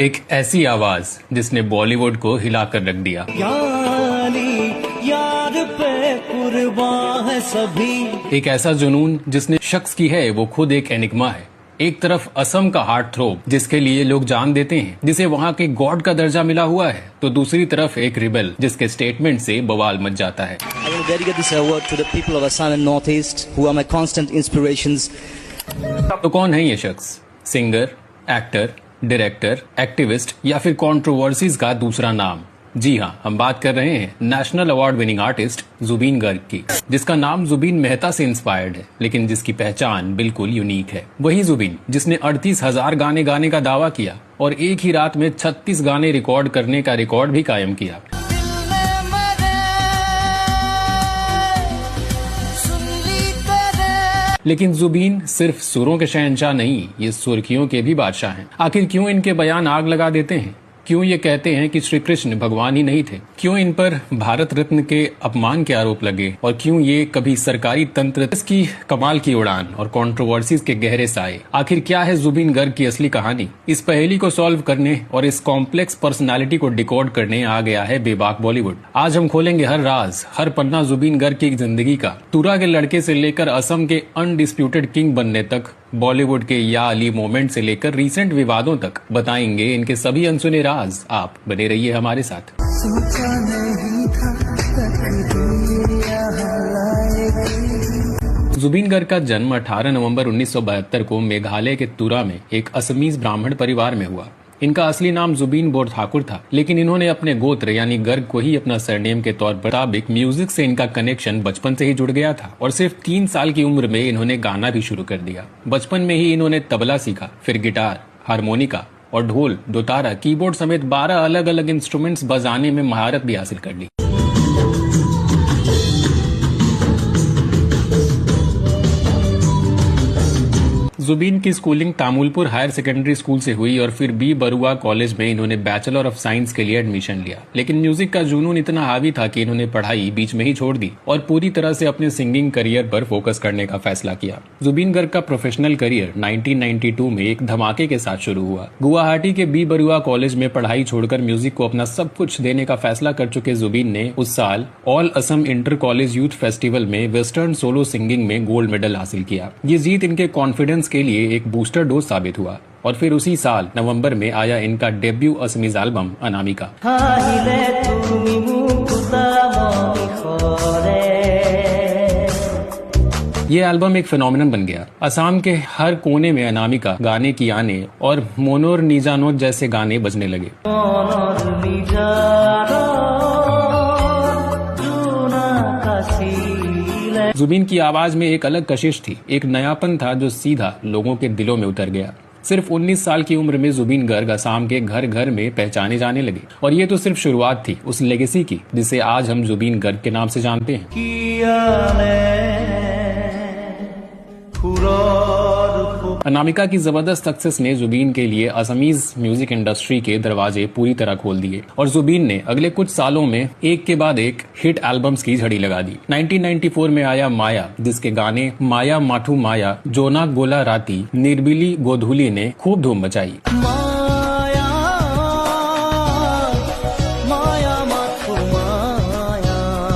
एक ऐसी आवाज जिसने बॉलीवुड को हिलाकर रख दिया। यार पे कुर्बान है सभी। एक ऐसा जुनून जिसने शख्स की है वो खुद एक एनिग्मा है। एक तरफ असम का हार्ट थ्रोब जिसके लिए लोग जान देते हैं, जिसे वहाँ के गॉड का दर्जा मिला हुआ है, तो दूसरी तरफ एक रिबेल जिसके स्टेटमेंट से बवाल मच जाता है। I will dedicate this award to the people of Assam and Northeast who are my constant inspirations. तो कौन है ये शख्स? सिंगर, एक्टर, डायरेक्टर, एक्टिविस्ट या फिर कंट्रोवर्सीज का दूसरा नाम? जी हाँ, हम बात कर रहे हैं national award winning artist Zubeen Garg की, जिसका नाम जुबीन मेहता से इंस्पायर्ड है, लेकिन जिसकी पहचान बिल्कुल यूनिक है। वही जुबीन जिसने 38,000 गाने गाने का दावा किया और एक ही रात में 36 गाने रिकॉर्ड करने का रिकॉर्ड भी कायम किया। लेकिन जुबीन सिर्फ सुरों के शहंशाह नहीं, ये सुर्खियों के भी बादशाह हैं। आखिर क्यों इनके बयान आग लगा देते हैं? क्यों ये कहते हैं कि श्री कृष्ण भगवान ही नहीं थे? क्यों इन पर भारत रत्न के अपमान के आरोप लगे? और क्यों ये कभी सरकारी तंत्र की कमाल की उड़ान और कंट्रोवर्सीज के गहरे साए? आखिर क्या है जुबीन गर्ग की असली कहानी? इस पहेली को सॉल्व करने और इस कॉम्प्लेक्स पर्सनालिटी को डिकोड करने आ गया है बेबाक बॉलीवुड। आज हम खोलेंगे हर राज, हर पन्ना जुबीन गर्ग की जिंदगी का। तुरा के लड़के से लेकर असम के अनडिस्प्यूटेड किंग बनने तक, बॉलीवुड के या अली मोमेंट से लेकर रीसेंट विवादों तक बताएंगे इनके सभी अनसुने राज। आप बने रहिए हमारे साथ। जुबीन गर्ग का जन्म 18 नवंबर 1972 को मेघालय के तुरा में एक असमीज ब्राह्मण परिवार में हुआ। इनका असली नाम जुबीन बोरठाकुर था, लेकिन इन्होंने अपने गोत्र यानी गर्ग को ही अपना सरनेम के तौर पर मुताबिक म्यूजिक से इनका कनेक्शन बचपन से ही जुड़ गया था और सिर्फ 3 साल की उम्र में इन्होंने गाना भी शुरू कर दिया। बचपन में ही इन्होंने तबला सीखा, फिर गिटार, हारमोनिका और ढोल, दोतारा, कीबोर्ड समेत 12 अलग अलग इंस्ट्रूमेंट्स बजाने में महारत भी हासिल कर ली। जुबीन की schooling Tamulpur higher secondary school से हुई और फिर बी बरुआ कॉलेज में इन्होंने बैचलर ऑफ साइंस के लिए एडमिशन लिया। लेकिन म्यूजिक का जुनून इतना हावी था कि इन्होंने पढ़ाई बीच में ही छोड़ दी और पूरी तरह से अपने सिंगिंग करियर पर फोकस करने का फैसला किया। जुबीन गर्ग का प्रोफेशनल करियर 1992 में एक धमाके के साथ शुरू हुआ। गुवाहाटी के बी बरुआ कॉलेज में पढ़ाई छोड़कर म्यूजिक को अपना सब कुछ देने का फैसला कर चुके जुबीन ने उस साल all Assam inter college youth festival में वेस्टर्न सोलो सिंगिंग में गोल्ड मेडल हासिल किया। ये जीत इनके कॉन्फिडेंस के लिए एक बूस्टर डोज साबित हुआ और फिर उसी साल नवंबर में आया इनका डेब्यू असमीज एल्बम अनामिका। ये एल्बम एक फिनोमिनन बन गया। असम के हर कोने में अनामिका गाने की आने और मोनोर निजानो जैसे गाने बजने लगे। जुबीन की आवाज में एक अलग कशिश थी, एक नयापन था जो सीधा लोगों के दिलों में उतर गया। सिर्फ 19 साल की उम्र में जुबीन गर्ग असम के घर घर में पहचाने जाने लगे और ये तो सिर्फ शुरुआत थी उस लेगेसी की जिसे आज हम जुबीन गर्ग के नाम से जानते हैं। अनामिका की जबरदस्त सक्सेस ने जुबीन के लिए असमीज म्यूजिक इंडस्ट्री के दरवाजे पूरी तरह खोल दिए और जुबीन ने अगले कुछ सालों में एक के बाद एक हिट एल्बम्स की झड़ी लगा दी। 1994 में आया माया, जिसके गाने माया माठू माया, जोना गोला राती, निर्बिली गोधुली ने खूब धूम मचाई।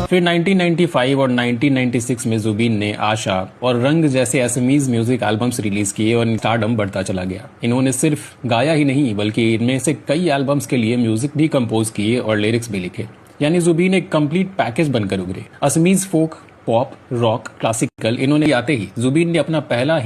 फिर 1995 और 1996 में जुबीन ने आशा और रंग जैसे असमीज म्यूजिक एल्बम्स रिलीज किए और स्टारडम बढ़ता चला गया। इन्होंने सिर्फ गाया ही नहीं बल्कि इनमें से कई एल्बम्स के लिए म्यूजिक भी कंपोज किए और लिरिक्स भी लिखे। यानी जुबीन एक कंप्लीट पैकेज बनकर उभरे। असमीज फोक, पॉप, रॉक, क्लासिकल, इन्होंने आते ही जुबीन ने अपना पहला